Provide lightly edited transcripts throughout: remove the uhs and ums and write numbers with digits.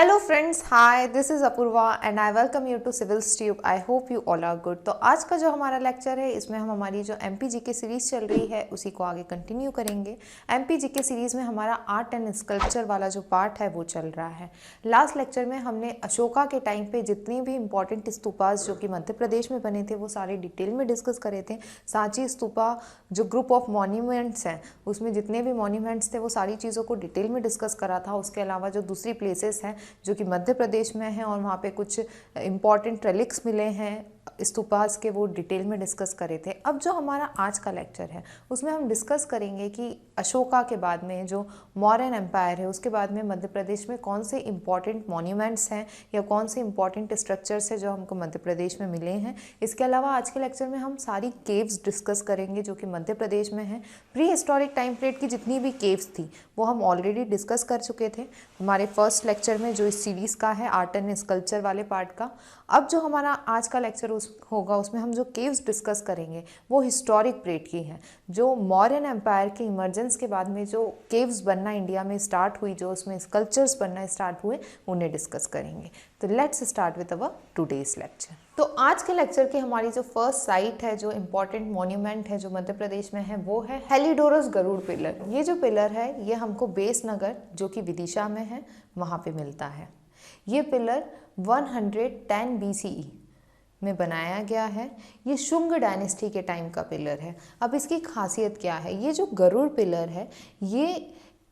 Hello friends, hi, this is Apoorva and I welcome you to Civils Tube. I hope you all are good. तो आज का जो हमारा lecture है इसमें हम हमारी जो एमपीजीके सीरीज़ चल रही है उसी को आगे कंटिन्यू करेंगे। एमपीजीके सीरीज़ में हमारा आर्ट एंड स्कल्पचर वाला जो पार्ट है वो चल रहा है। लास्ट लेक्चर में हमने अशोका के टाइम पे जितनी भी इंपॉर्टेंट स्तूपास जो कि मध्य प्रदेश में बने थे वो सारे डिटेल में डिस्कस करे थे। सांची स्तूपा जो ग्रुप ऑफ मॉन्यूमेंट्स हैं उसमें जितने भी मॉन्यूमेंट्स थे वो सारी चीज़ों को डिटेल में डिस्कस करा था। उसके अलावा जो दूसरी प्लेसेस हैं जो कि मध्य प्रदेश में है और वहाँ पे कुछ इम्पॉर्टेंट रेलिक्स मिले हैं स्तूपास के, वो डिटेल में डिस्कस करे थे। अब जो हमारा आज का लेक्चर है उसमें हम डिस्कस करेंगे कि अशोका के बाद में जो मौर्यन एम्पायर है उसके बाद में मध्य प्रदेश में कौन से इंपॉर्टेंट मॉन्यूमेंट्स हैं या कौन से इंपॉर्टेंट स्ट्रक्चर्स हैं जो हमको मध्य प्रदेश में मिले हैं। इसके अलावा आज के लेक्चर में हम सारी केव्स डिस्कस करेंगे जो कि मध्य प्रदेश में हैं। प्री हिस्टोरिक टाइम पीरियड की जितनी भी केव्स थी वो हम ऑलरेडी डिस्कस कर चुके थे हमारे फर्स्ट लेक्चर में जो इस सीरीज़ का है आर्ट एंड स्कल्पचर वाले पार्ट का। अब जो हमारा आज का लेक्चर होगा उसमें हम जो केव्स डिस्कस करेंगे वो हिस्टोरिक पीरियड की हैं। जो मौर्यन एम्पायर के इमर्जेंस के बाद में जो केव्स बनना इंडिया में स्टार्ट हुई, जो उसमें स्कल्पचर्स बनना स्टार्ट हुए, उन्हें डिस्कस करेंगे। तो let's start with our today's lecture. तो आज के लेक्चर की हमारी जो फर्स्ट साइट है, जो इम्पॉर्टेंट मॉन्यूमेंट है जो मध्य प्रदेश में है, वो है हेलिडोरस गरुड़ पिलर। ये जो पिलर है ये हमको बेसनगर जो कि विदिशा में है वहाँ पे मिलता है। ये पिलर 110 BCE में बनाया गया है। ये शुंग डायनेस्टी के टाइम का पिलर है। अब इसकी खासियत क्या है? ये जो गरुड़ पिलर है ये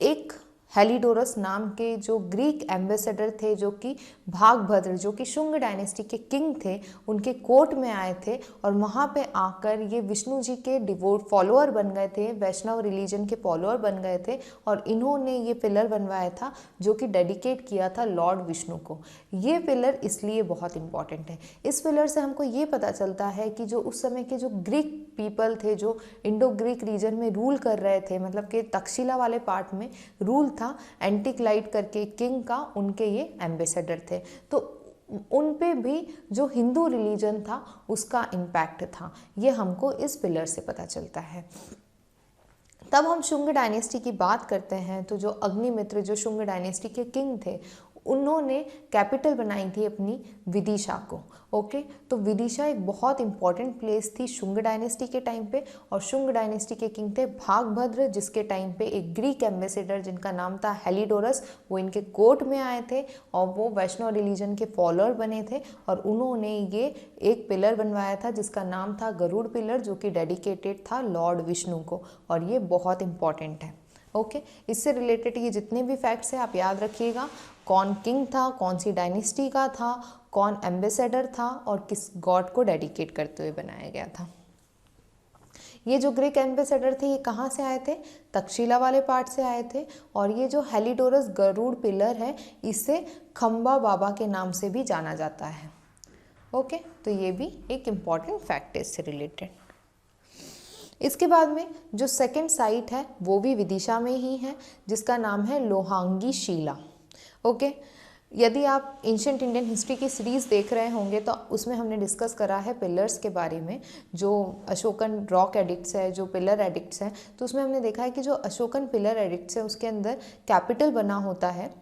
एक हेलिडोरस नाम के जो ग्रीक एम्बेसडर थे, जो कि भागभद्र जो कि शुंग डायनेस्टी के किंग थे, उनके कोर्ट में आए थे और वहाँ पे आकर ये विष्णु जी के डिवोट फॉलोअर बन गए थे, वैष्णव रिलीजन के फॉलोअर बन गए थे और इन्होंने ये पिलर बनवाया था जो कि डेडिकेट किया था लॉर्ड विष्णु को। ये पिलर इसलिए बहुत इंपॉर्टेंट है। इस पिलर से हमको ये पता चलता है कि जो उस समय के जो ग्रीक पीपल थे जो इंडो ग्रीक रीजन में रूल कर रहे थे, मतलब कि तक्षशिला वाले पार्ट में रूल था एंटिक्लाइड करके किंग का, उनके ये एम्बेसडर थे। तो उन पे भी जो हिंदू रिलीजन था उसका इम्पैक्ट था, ये हमको इस पिलर से पता चलता है। तब हम शुंग डायनेस्टी की बात करते हैं तो जो अग्निमित्र जो शुंग डायनेस्टी के किंग थे उन्होंने कैपिटल बनाई थी अपनी विदिशा को। ओके, तो विदिशा एक बहुत इंपॉर्टेंट प्लेस थी शुंग डायनेस्टी के टाइम पे और शुंग डायनेस्टी के किंग थे भागभद्र, जिसके टाइम पे एक ग्रीक एम्बेसडर जिनका नाम था हेलिडोरस वो इनके कोर्ट में आए थे और वो वैष्णव रिलीजन के फॉलोअर बने थे और उन्होंने ये एक पिलर बनवाया था जिसका नाम था गरुड़ पिलर, जो कि डेडिकेटेड था लॉर्ड विष्णु को, और ये बहुत इंपॉर्टेंट है। ओके, इससे रिलेटेड ये जितने भी फैक्ट्स हैं आप याद रखिएगा। कौन किंग था, कौन सी डायनेस्टी का था, कौन एम्बेसडर था और किस गॉड को डेडिकेट करते हुए बनाया गया था। ये जो ग्रीक एम्बेसडर थे ये कहाँ से आए थे? तक्षशिला वाले पार्ट से आए थे। और ये जो हेलिडोरस गरुड़ पिलर है इसे खम्बा बाबा के नाम से भी जाना जाता है। ओके, तो ये भी एक इम्पॉर्टेंट फैक्ट है इससे रिलेटेड। इसके बाद में जो सेकंड साइट है वो भी विदिशा में ही है जिसका नाम है लोहांगी शिला। ओके, यदि आप एंशिएंट इंडियन हिस्ट्री की सीरीज़ देख रहे होंगे तो उसमें हमने डिस्कस करा है पिलर्स के बारे में, जो अशोकन रॉक एडिक्ट्स है, जो पिलर एडिक्ट्स हैं, तो उसमें हमने देखा है कि जो अशोकन पिलर एडिक्ट्स है उसके अंदर कैपिटल बना होता है,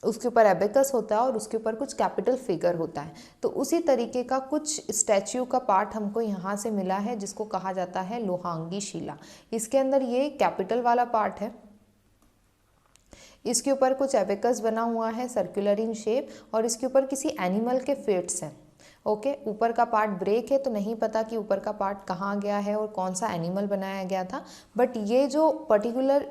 उसके ऊपर एबेकस होता है और उसके ऊपर कुछ कैपिटल फिगर होता है। तो उसी तरीके का कुछ स्टैच्यू का पार्ट हमको यहाँ से मिला है जिसको कहा जाता है लोहांगी शिला। इसके अंदर ये कैपिटल वाला पार्ट है, इसके ऊपर कुछ एबेकस बना हुआ है सर्कुलर इन शेप और इसके ऊपर किसी एनिमल के फेट्स हैं। ओके, ऊपर का पार्ट ब्रेक है तो नहीं पता कि ऊपर का पार्ट कहाँ गया है और कौन सा एनिमल बनाया गया था, बट ये जो पर्टिकुलर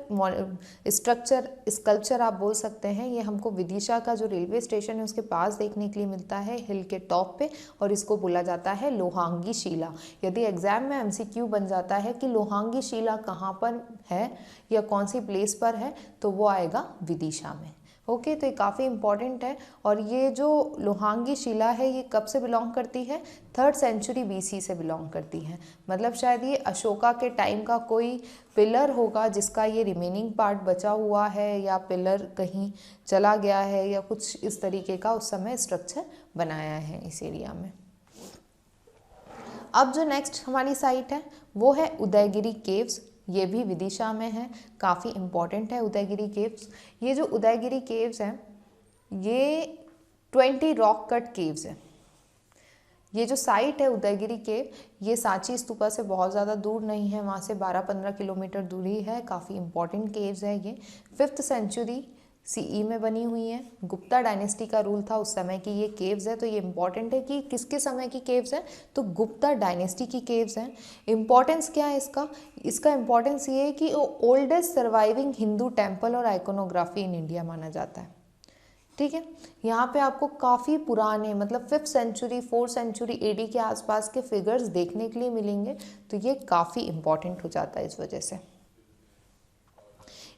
स्ट्रक्चर स्कल्पचर आप बोल सकते हैं ये हमको विदिशा का जो रेलवे स्टेशन है उसके पास देखने के लिए मिलता है हिल के टॉप पे, और इसको बोला जाता है लोहांगी शिला। यदि एग्जाम में MCQ बन जाता है कि लोहांगी शिला कहाँ पर है या कौन सी प्लेस पर है तो वो आएगा विदिशा में। ओके, तो ये काफ़ी इंपॉर्टेंट है। और ये जो लोहांगी शिला है ये कब से बिलोंग करती है? 3rd सेंचुरी BC से बिलोंग करती है। मतलब शायद ये अशोका के टाइम का कोई पिलर होगा जिसका ये रिमेनिंग पार्ट बचा हुआ है या पिलर कहीं चला गया है या कुछ इस तरीके का उस समय स्ट्रक्चर बनाया है इस एरिया में। अब जो नेक्स्ट हमारी साइट है वो है उदयगिरी केव्स। ये भी विदिशा में है, काफ़ी इम्पॉर्टेंट है उदयगिरी केव्स। ये जो उदयगिरी केव्स हैं ये 20 रॉक कट केव्स है। ये जो साइट है उदयगिरी केव, ये सांची स्तूपा से बहुत ज़्यादा दूर नहीं है, वहाँ से 12-15 किलोमीटर दूरी है। काफ़ी इंपॉर्टेंट केव्स है ये। 5th सेंचुरी सीई में बनी हुई है। गुप्ता डायनेस्टी का रूल था उस समय की ये केव्स है। तो ये इंपॉर्टेंट है कि किसके समय की केव्स हैं, तो गुप्ता डायनेस्टी की केव्स हैं। इम्पॉर्टेंस क्या है इसका, इसका इम्पॉर्टेंस ये है कि ओल्डेस्ट सर्वाइविंग हिंदू टेम्पल और आइकोनोग्राफी इन इंडिया माना जाता है। ठीक है, यहाँ पे आपको काफ़ी पुराने मतलब 5th century 4th century AD के आसपास के फिगर्स देखने के लिए मिलेंगे। तो ये काफ़ी इम्पॉर्टेंट हो जाता है इस वजह से।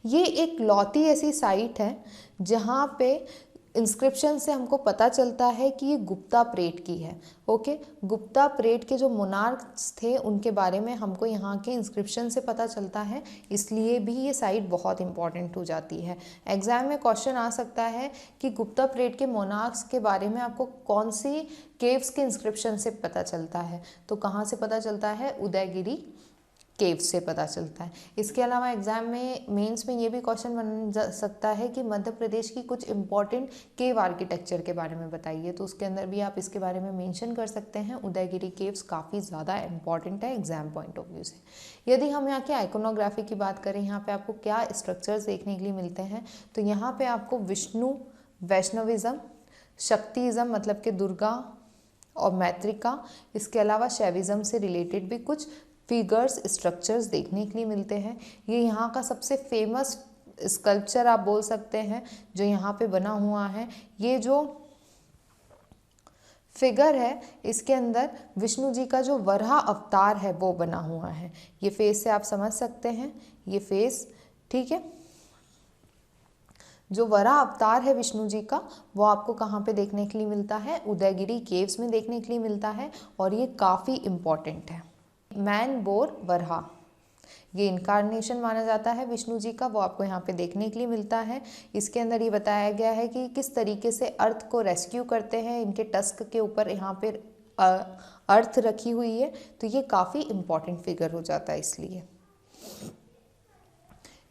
ये एक लौती ऐसी साइट है जहाँ पे इंस्क्रिप्शन से हमको पता चलता है कि ये गुप्ता परेड की है। ओके, गुप्ता परेड के जो मोनार्क्स थे उनके बारे में हमको यहाँ के इंस्क्रिप्शन से पता चलता है, इसलिए भी ये साइट बहुत इंपॉर्टेंट हो जाती है। एग्जाम में क्वेश्चन आ सकता है कि गुप्ता परेड के मोनार्क्स के बारे में आपको कौन सी केव्स के इंस्क्रिप्शन से पता चलता है, तो कहाँ से पता चलता है, उदयगिरी केव से पता चलता है। इसके अलावा एग्जाम में मेंस में ये भी क्वेश्चन बन जा सकता है कि मध्य प्रदेश की कुछ इंपॉर्टेंट केव आर्किटेक्चर के बारे में बताइए, तो उसके अंदर भी आप इसके बारे में मेंशन कर सकते हैं। उदयगिरी केव्स काफ़ी ज़्यादा इंपॉर्टेंट है एग्जाम पॉइंट ऑफ व्यू से। यदि हम यहाँ की आइकोनोग्राफी की बात करें, यहाँ पे आपको क्या स्ट्रक्चर्स देखने के लिए मिलते हैं, तो यहाँ पे आपको विष्णु, वैष्णविज्म, शक्तिज्म मतलब कि दुर्गा और मैत्रिका, इसके अलावा शैविज्म से रिलेटेड भी कुछ फिगर्स स्ट्रक्चर्स देखने के लिए मिलते हैं। ये यहाँ का सबसे फेमस स्कल्पचर आप बोल सकते हैं जो यहाँ पे बना हुआ है। ये जो फिगर है इसके अंदर विष्णु जी का जो वराह अवतार है वो बना हुआ है। ये फेस से आप समझ सकते हैं, ये फेस, ठीक है। जो वराह अवतार है विष्णु जी का वो आपको कहाँ पे देखने के लिए मिलता है, उदयगिरी केव्स में देखने के लिए मिलता है, और ये काफ़ी इम्पॉर्टेंट है। मैन बोर वराह, ये इनकारनेशन माना जाता है विष्णु जी का, वो आपको यहाँ पे देखने के लिए मिलता है। इसके अंदर ये बताया गया है कि किस तरीके से अर्थ को रेस्क्यू करते हैं, इनके टस्क के ऊपर यहाँ पे अर्थ रखी हुई है, तो ये काफ़ी इम्पॉर्टेंट फिगर हो जाता है इसलिए।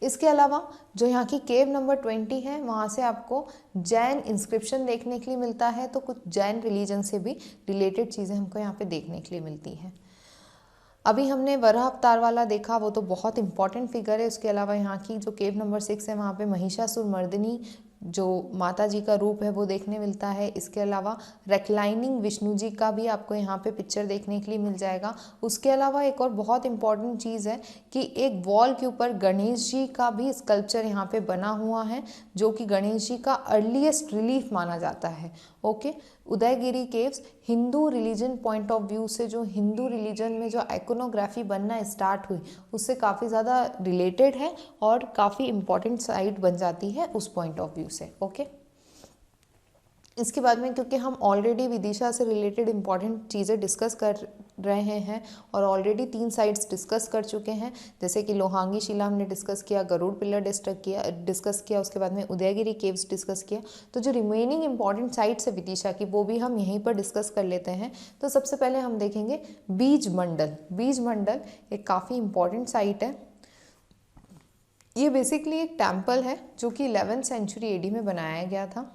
इसके अलावा जो यहाँ की केव नंबर 20 है, वहाँ से आपको जैन इंस्क्रिप्शन देखने के लिए मिलता है, तो कुछ जैन रिलीजन से भी रिलेटेड चीज़ें हमको यहाँ पे देखने के लिए मिलती हैं। अभी हमने वराह अवतार वाला देखा, वो तो बहुत इंपॉर्टेंट फिगर है। उसके अलावा यहाँ की जो केव नंबर 6 है, वहाँ पे महिषासुरमर्दिनी जो माता जी का रूप है वो देखने मिलता है। इसके अलावा रेक्लाइनिंग विष्णु जी का भी आपको यहाँ पे पिक्चर देखने के लिए मिल जाएगा। उसके अलावा एक और बहुत इंपॉर्टेंट चीज़ है कि एक वॉल के ऊपर गणेश जी का भी स्कल्पचर यहाँ पे बना हुआ है, जो कि गणेश जी का अर्लीस्ट रिलीफ माना जाता है। Okay, Udayagiri caves Hindu religion point of view से, जो हिंदू रिलीजन में जो आइकोनोग्राफी बनना स्टार्ट हुई उससे काफ़ी ज़्यादा रिलेटेड है और काफ़ी इंपॉर्टेंट साइट बन जाती है उस पॉइंट ऑफ व्यू से। ओके, इसके बाद में क्योंकि हम ऑलरेडी विदिशा से रिलेटेड इंपॉर्टेंट चीज़ें डिस्कस कर रहे हैं और ऑलरेडी 3 साइट्स डिस्कस कर चुके हैं, जैसे कि लोहांगी शिला हमने डिस्कस किया, गरुड़ पिलर डिस्कस किया, उसके बाद में उदयगिरी केव्स डिस्कस किया। तो जो रिमेनिंग इंपॉर्टेंट साइट्स है विदिशा की वो भी हम यहीं पर डिस्कस कर लेते हैं। तो सबसे पहले हम देखेंगे बीज मंडल। बीज मंडल एक काफ़ी इंपॉर्टेंट साइट है। ये बेसिकली एक टेम्पल है जो कि 11th सेंचुरी एडी में बनाया गया था।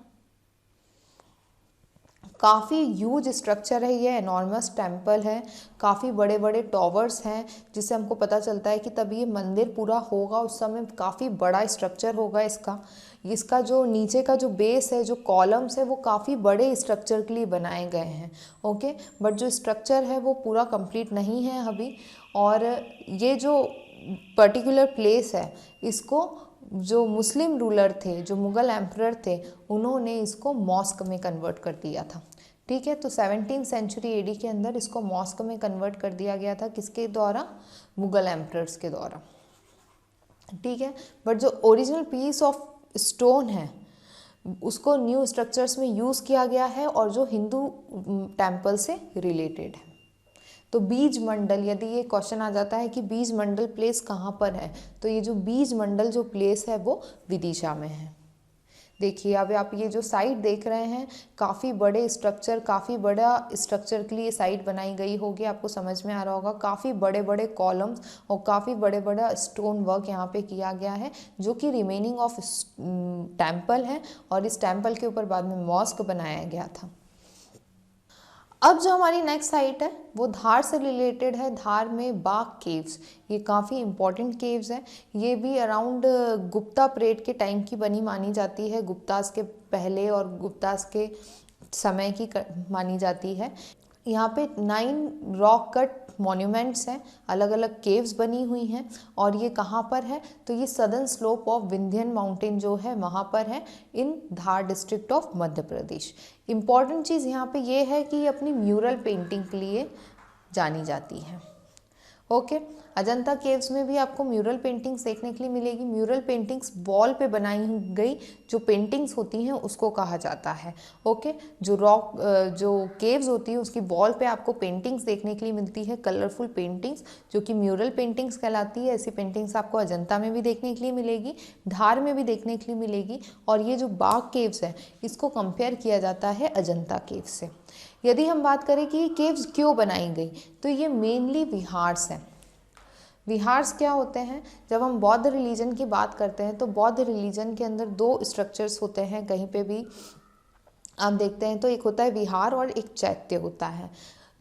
काफ़ी ह्यूज स्ट्रक्चर है, ये एनॉर्मस टेम्पल है, काफ़ी बड़े बड़े टॉवर्स हैं, जिससे हमको पता चलता है कि तब ये मंदिर पूरा होगा उस समय काफ़ी बड़ा स्ट्रक्चर होगा इसका। इसका जो नीचे का जो बेस है, जो कॉलम्स है, वो काफ़ी बड़े स्ट्रक्चर के लिए बनाए गए हैं। ओके, बट जो स्ट्रक्चर है वो पूरा कंप्लीट नहीं है अभी। और ये जो पर्टिकुलर प्लेस है, इसको जो मुस्लिम रूलर थे, जो मुग़ल एम्परर थे, उन्होंने इसको मॉस्क में कन्वर्ट कर दिया था। ठीक है, तो 17th सेंचुरी एडी के अंदर इसको मॉस्क में कन्वर्ट कर दिया गया था। किसके द्वारा? मुग़ल एम्परर्स के द्वारा। ठीक है, बट जो ओरिजिनल पीस ऑफ स्टोन है उसको न्यू स्ट्रक्चर्स में यूज़ किया गया है और जो हिंदू टेम्पल से रिलेटेड है। तो बीज मंडल, यदि ये क्वेश्चन आ जाता है कि बीज मंडल प्लेस कहाँ पर है, तो ये जो बीज मंडल जो प्लेस है वो विदिशा में है। देखिए अब आप ये जो साइट देख रहे हैं, काफ़ी बड़े स्ट्रक्चर, काफ़ी बड़ा स्ट्रक्चर के लिए साइट बनाई गई होगी, आपको समझ में आ रहा होगा। काफ़ी बड़े बड़े कॉलम्स और काफ़ी बड़े बड़ा स्टोन वर्क यहाँ पे किया गया है, जो कि रिमेनिंग ऑफ टेम्पल है, और इस टेम्पल के ऊपर बाद में मॉस्क बनाया गया था। अब जो हमारी नेक्स्ट साइट है वो धार से रिलेटेड है। धार में बाघ केव्स, ये काफ़ी इम्पॉर्टेंट केव्स हैं। ये भी अराउंड गुप्ता पीरियड के टाइम की बनी मानी जाती है, गुप्तास के पहले और गुप्तास के समय की मानी जाती है। यहाँ पे 9 रॉक कट मॉन्यूमेंट्स हैं, अलग अलग केव्स बनी हुई हैं, और ये कहाँ पर है तो ये southern slope of Vindhyan mountain जो है वहाँ पर है, in Dhar district of Madhya Pradesh. Important चीज़ यहाँ पे ये है कि ये अपनी म्यूरल पेंटिंग के लिए जानी जाती है। ओके, अजंता केव्स में भी आपको म्यूरल पेंटिंग्स देखने के लिए मिलेगी। म्यूरल पेंटिंग्स वॉल पे बनाई गई जो पेंटिंग्स होती हैं उसको कहा जाता है। ओके, जो रॉक जो केव्स होती है उसकी वॉल पे आपको पेंटिंग्स देखने के लिए मिलती है, कलरफुल पेंटिंग्स, जो कि म्यूरल पेंटिंग्स कहलाती है। ऐसी पेंटिंग्स आपको अजंता में भी देखने के लिए मिलेगी, धार में भी देखने के लिए मिलेगी। और ये जो बाघ केव्स है इसको कंपेयर किया जाता है अजंता केव्स से। यदि हम बात करें कि ये केव्स क्यों बनाई गई, तो ये मेनली विहार्स हैं। विहार्स क्या होते हैं, जब हम बौद्ध रिलीजन की बात करते हैं तो बौद्ध रिलीजन के अंदर 2 स्ट्रक्चर्स होते हैं, कहीं पे भी आप देखते हैं तो एक होता है विहार और एक चैत्य होता है।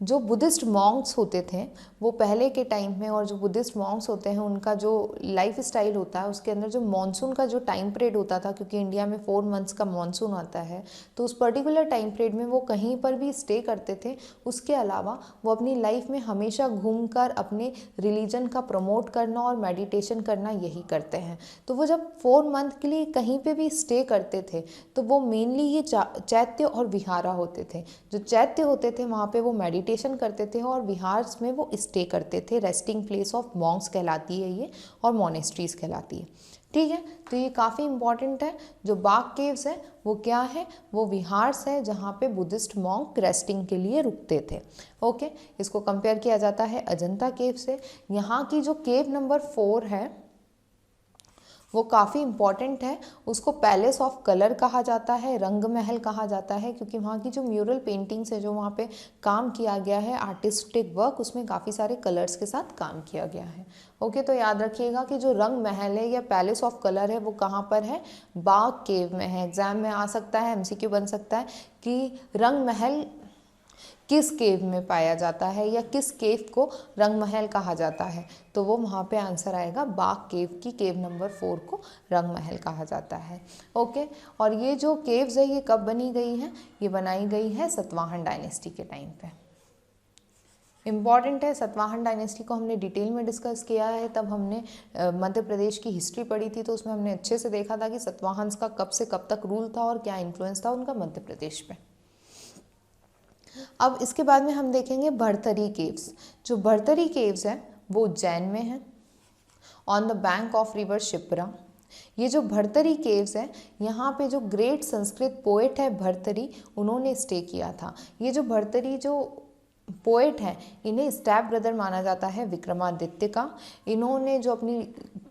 जो बुद्धिस्ट मॉन्क्स होते थे वो पहले के टाइम में, और जो बुद्धिस्ट मॉन्क्स होते हैं उनका जो लाइफ स्टाइल होता है उसके अंदर जो मॉनसून का जो टाइम पीरियड होता था, क्योंकि इंडिया में 4 मंथ्स का मॉनसून आता है, तो उस पर्टिकुलर टाइम पीरियड में वो कहीं पर भी स्टे करते थे। उसके अलावा वो अपनी लाइफ में हमेशा घूमकर अपने रिलीजन का प्रमोट करना और मेडिटेशन करना यही करते हैं। तो वो जब 4 मंथ के लिए कहीं पर भी स्टे करते थे तो वो मेनली ये चैत्य और विहारा होते थे। जो चैत्य होते थे वहाँ पर वो मेडिटेशन करते थे, और विहार्स में वो स्टे करते थे। रेस्टिंग प्लेस ऑफ मॉन्क्स कहलाती है ये, और मोनेस्ट्रीज कहलाती है। ठीक है, तो ये काफ़ी इंपॉर्टेंट है। जो बाघ केव्स है वो क्या है, वो विहार्स है जहाँ पे बुद्धिस्ट मॉन्क रेस्टिंग के लिए रुकते थे। ओके, इसको कंपेयर किया जाता है अजंता केव से। यहाँ की जो केव नंबर 4 है वो काफ़ी इम्पॉर्टेंट है। उसको पैलेस ऑफ कलर कहा जाता है, रंग महल कहा जाता है, क्योंकि वहाँ की जो म्यूरल पेंटिंग्स है, जो वहाँ पे काम किया गया है आर्टिस्टिक वर्क, उसमें काफ़ी सारे कलर्स के साथ काम किया गया है। ओके, तो याद रखिएगा कि जो रंग महल है या पैलेस ऑफ कलर है वो कहाँ पर है, बाघ केव में है। एग्जाम में आ सकता है, MCQ बन सकता है कि रंग महल किस केव में पाया जाता है या किस केव को रंग महल कहा जाता है, तो वो वहाँ पे आंसर आएगा बाघ केव की केव नंबर 4 को रंग महल कहा जाता है। ओके, और ये जो केव्स है ये कब बनी गई हैं, ये बनाई गई है सतवाहन डायनेस्टी के टाइम पे। इम्पॉर्टेंट है, सतवाहन डायनेस्टी को हमने डिटेल में डिस्कस किया है। तब हमने मध्य प्रदेश की हिस्ट्री पढ़ी थी, तो उसमें हमने अच्छे से देखा था कि सतवाहन्स का कब से कब तक रूल था और क्या इन्फ्लुएंस था उनका मध्य प्रदेश पे। अब इसके बाद में हम देखेंगे भरथरी केव्स। जो भरथरी केव्स हैं वो उज्जैन में है, on the bank of river Shipra. ये जो भरथरी केव्स हैं, यहाँ पे जो ग्रेट संस्कृत पोएट है भरथरी, उन्होंने स्टे किया था। ये जो भरथरी जो पोएट हैं, इन्हें स्टेप ब्रदर माना जाता है विक्रमादित्य का। इन्होंने जो अपनी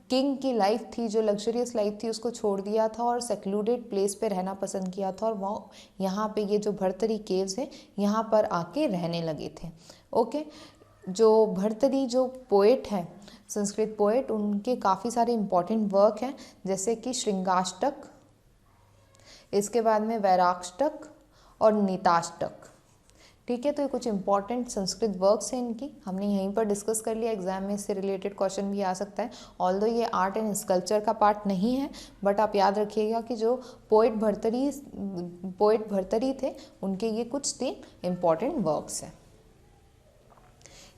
किंग की लाइफ थी, जो लग्जरियस लाइफ थी, उसको छोड़ दिया था और सेक्लूडेड प्लेस पे रहना पसंद किया था, और वो यहाँ पे ये जो भरथरी केव्स हैं यहाँ पर आके रहने लगे थे। ओके, जो भरथरी जो पोएट हैं, संस्कृत पोएट, उनके काफ़ी सारे इंपॉर्टेंट वर्क हैं, जैसे कि श्रृंगाष्टक, इसके बाद में वैराष्टक और नीताष्टक। ठीक है, तो ये कुछ इंपॉर्टेंट संस्कृत वर्क्स हैं इनकी, हमने यहीं पर डिस्कस कर लिया। एग्जाम में इससे रिलेटेड क्वेश्चन भी आ सकता है। ऑल्दो ये आर्ट एंड स्कल्पचर का पार्ट नहीं है, बट आप याद रखिएगा कि जो पोएट भरथरी थे, उनके ये कुछ 3 इंपॉर्टेंट वर्क्स हैं।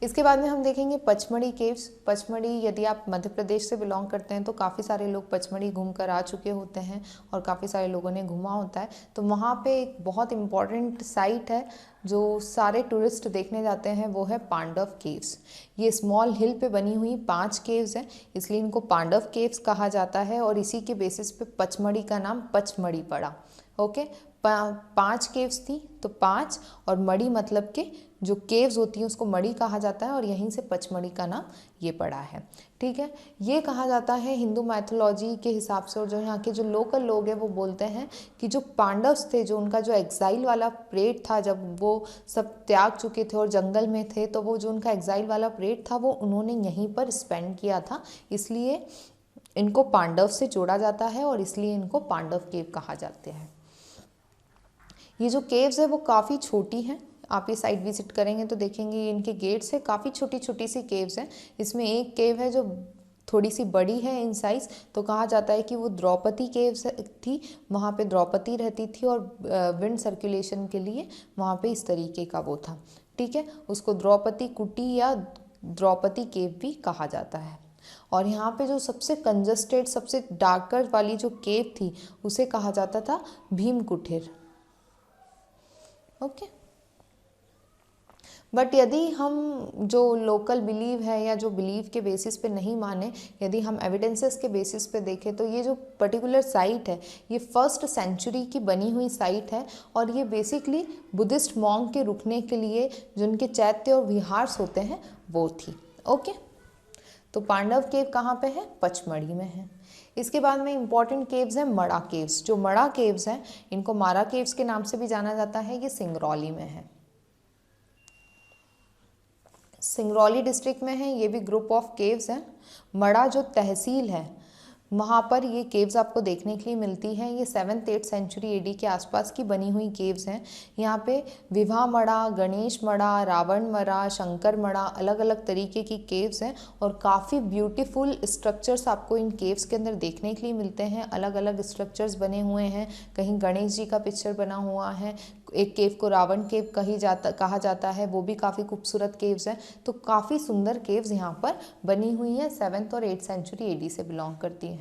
इसके बाद में हम देखेंगे पचमढ़ी केव्स। पचमढ़ी, यदि आप मध्य प्रदेश से बिलोंग करते हैं तो काफ़ी सारे लोग पचमढ़ी घूम कर आ चुके होते हैं और काफ़ी सारे लोगों ने घूमा होता है। तो वहाँ पे एक बहुत इम्पॉर्टेंट साइट है जो सारे टूरिस्ट देखने जाते हैं, वो है पांडव केव्स। ये स्मॉल हिल पे बनी हुई 5 केव्स हैं, इसलिए इनको पांडव केव्स कहा जाता है, और इसी के बेसिस पे पचमढ़ी का नाम पचमढ़ी पड़ा। ओके, 5 केव्स थी, तो 5, और मड़ी मतलब के जो केव्स होती हैं उसको मड़ी कहा जाता है, और यहीं से पचमढ़ी का नाम ये पड़ा है। ठीक है, ये कहा जाता है हिंदू मैथोलॉजी के हिसाब से, और जो यहाँ के जो लोकल लोग हैं वो बोलते हैं कि जो पांडव्स थे, जो उनका जो एग्जाइल वाला पीरियड था, जब वो सब त्याग चुके थे और जंगल में थे, तो वो जो उनका एग्जाइल वाला पीरियड था वो उन्होंने यहीं पर स्पेंड किया था, इसलिए इनको पांडव से जोड़ा जाता है और इसलिए इनको पांडव केव कहा जाते हैं। ये जो केव्स है वो काफ़ी छोटी हैं, आप ये साइट विजिट करेंगे तो देखेंगे ये इनके गेट्स है, काफ़ी छोटी छोटी सी केव्स हैं। इसमें एक केव है जो थोड़ी सी बड़ी है इन साइज़, तो कहा जाता है कि वो द्रौपदी केव्स थी, वहाँ पे द्रौपदी रहती थी और विंड सर्कुलेशन के लिए वहाँ पे इस तरीके का वो था। ठीक है, उसको द्रौपदी कुटी या द्रौपदी केव भी कहा जाता है। और यहाँ पे जो सबसे कंजस्टेड, सबसे डार्कर वाली जो केव थी उसे कहा जाता था भीम कुटीर। ओके, बट यदि हम जो लोकल बिलीव है या जो बिलीव के बेसिस पे नहीं माने, यदि हम एविडेंसेस के बेसिस पे देखें, तो ये जो पर्टिकुलर साइट है ये 1st सेंचुरी की बनी हुई साइट है, और ये बेसिकली बुद्धिस्ट मॉन्क के रुकने के लिए जो उनके चैत्य और विहार्स होते हैं वो थी। ओके, तो पांडव केव कहाँ पे है? पचमढ़ी में है। इसके बाद में इंपॉर्टेंट केव्स हैं मड़ा केव्स। जो मड़ा केव्स हैं इनको मारा केव्स के नाम से भी जाना जाता है, ये सिंगरौली में है, सिंगरौली डिस्ट्रिक्ट में है। ये भी ग्रुप ऑफ केव्स हैं। मड़ा जो तहसील है वहाँ पर ये केव्स आपको देखने के लिए मिलती हैं। ये 7th-8th सेंचुरी एडी के आसपास की बनी हुई केव्स हैं। यहाँ पे विवाह मड़ा, गणेश मड़ा, रावण मड़ा, शंकर मड़ा, अलग अलग तरीके की केव्स हैं, और काफ़ी ब्यूटीफुल स्ट्रक्चर्स आपको इन केव्स के अंदर देखने के लिए मिलते हैं। अलग अलग स्ट्रक्चर्स बने हुए हैं, कहीं गणेश जी का पिक्चर बना हुआ है, एक केव को रावण केव कहा जाता है, वो भी काफ़ी खूबसूरत केव्स हैं। तो काफ़ी सुंदर केव्स यहाँ पर बनी हुई हैं, 7th और 8th सेंचुरी एडी से बिलोंग करती हैं।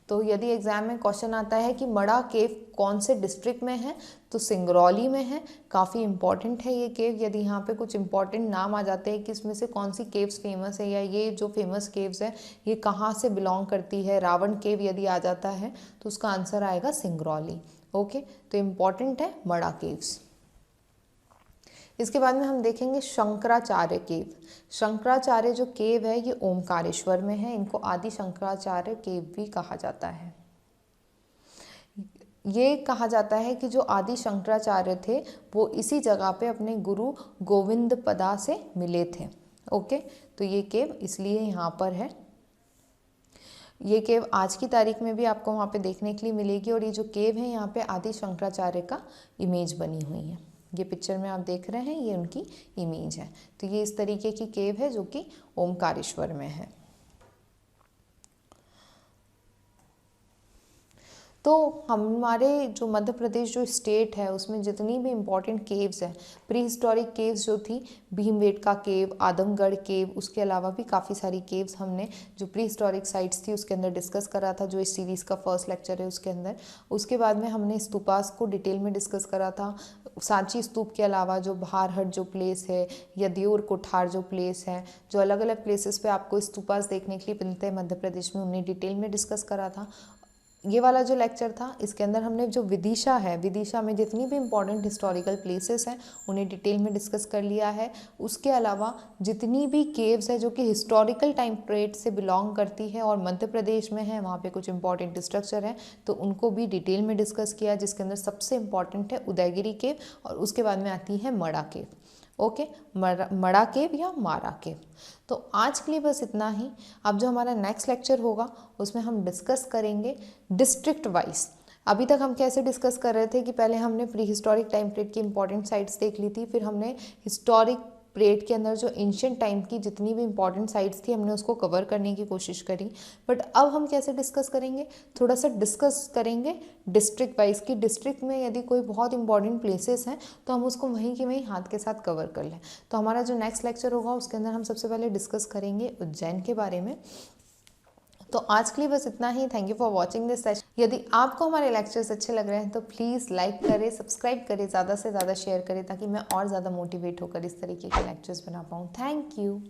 तो यदि एग्जाम में क्वेश्चन आता है कि मड़ा केव कौन से डिस्ट्रिक्ट में है, तो सिंगरौली में है। काफ़ी इंपॉर्टेंट है ये केव। यदि यहाँ पे कुछ इंपॉर्टेंट नाम आ जाते हैं कि इसमें से कौन सी केव्स फेमस है, या ये जो फेमस केव्स है ये कहाँ से बिलोंग करती है, रावण केव यदि आ जाता है तो उसका आंसर आएगा सिंगरौली। ओके, तो इम्पॉर्टेंट है मड़ा केव्स। इसके बाद में हम देखेंगे शंकराचार्य केव। शंकराचार्य जो केव है ये ओमकारेश्वर में है, इनको आदि शंकराचार्य केव भी कहा जाता है। ये कहा जाता है कि जो आदि शंकराचार्य थे वो इसी जगह पे अपने गुरु गोविंद पदा से मिले थे। ओके, तो ये केव इसलिए यहाँ पर है। ये केव आज की तारीख में भी आपको वहाँ पे देखने के लिए मिलेगी, और ये जो केव है यहाँ पे आदि शंकराचार्य का इमेज बनी हुई है। ये पिक्चर में आप देख रहे हैं ये उनकी इमेज है। तो ये इस तरीके की केव है जो कि ओमकारेश्वर में है। तो हमारे जो मध्य प्रदेश जो स्टेट है उसमें जितनी भी इम्पॉर्टेंट केव्स हैं, प्री हिस्टोरिक केव्स जो थी, भीमबेटका केव, आदमगढ़ केव, उसके अलावा भी काफ़ी सारी केव्स हमने जो प्री हिस्टोरिक साइट्स थी उसके अंदर डिस्कस करा था, जो इस सीरीज़ का फर्स्ट लेक्चर है उसके अंदर। उसके बाद में हमने स्तूपास को डिटेल में डिस्कस करा था। सांची स्तूप के अलावा जो बहारहट जो प्लेस है, यदियोर कोठार जो प्लेस है, जो अलग अलग प्लेसेस पे आपको स्तूपास देखने के लिए मिलते हैं मध्य प्रदेश में, उन्हें डिटेल में डिस्कस करा था। ये वाला जो लेक्चर था इसके अंदर हमने जो विदिशा है, विदिशा में जितनी भी इम्पॉर्टेंट हिस्टोरिकल प्लेसेस हैं उन्हें डिटेल में डिस्कस कर लिया है। उसके अलावा जितनी भी केव्स है जो कि हिस्टोरिकल टाइम पीरियड से बिलोंग करती है और मध्य प्रदेश में है, वहाँ पे कुछ इंपॉर्टेंट स्ट्रक्चर है तो उनको भी डिटेल में डिस्कस किया, जिसके अंदर सबसे इम्पॉर्टेंट है उदयगिरी केव, और उसके बाद में आती है मड़ा केव। ओके, मड़ा केव या मारा केव। तो आज के लिए बस इतना ही। अब जो हमारा नेक्स्ट लेक्चर होगा उसमें हम डिस्कस करेंगे डिस्ट्रिक्ट वाइज। अभी तक हम कैसे डिस्कस कर रहे थे कि पहले हमने प्री हिस्टोरिक टाइम पीरियड की इंपॉर्टेंट साइट्स देख ली थी, फिर हमने हिस्टोरिक पीरियड के अंदर जो एंशिएंट टाइम की जितनी भी इंपॉर्टेंट साइट्स थी हमने उसको कवर करने की कोशिश करी। बट अब हम कैसे डिस्कस करेंगे, थोड़ा सा डिस्कस करेंगे डिस्ट्रिक्ट वाइज की डिस्ट्रिक्ट में यदि कोई बहुत इंपॉर्टेंट प्लेसेस हैं तो हम उसको वहीं के वहीं हाथ के साथ कवर कर लें। तो हमारा जो नेक्स्ट लेक्चर होगा उसके अंदर हम सबसे पहले डिस्कस करेंगे उज्जैन के बारे में। तो आज के लिए बस इतना ही। Thank you for watching this session. यदि आपको हमारे लेक्चर्स अच्छे लग रहे हैं तो प्लीज़ लाइक करें, सब्सक्राइब करें, ज़्यादा से ज़्यादा शेयर करें ताकि मैं और ज़्यादा मोटिवेट होकर इस तरीके के लेक्चर्स बना पाऊँ। Thank you.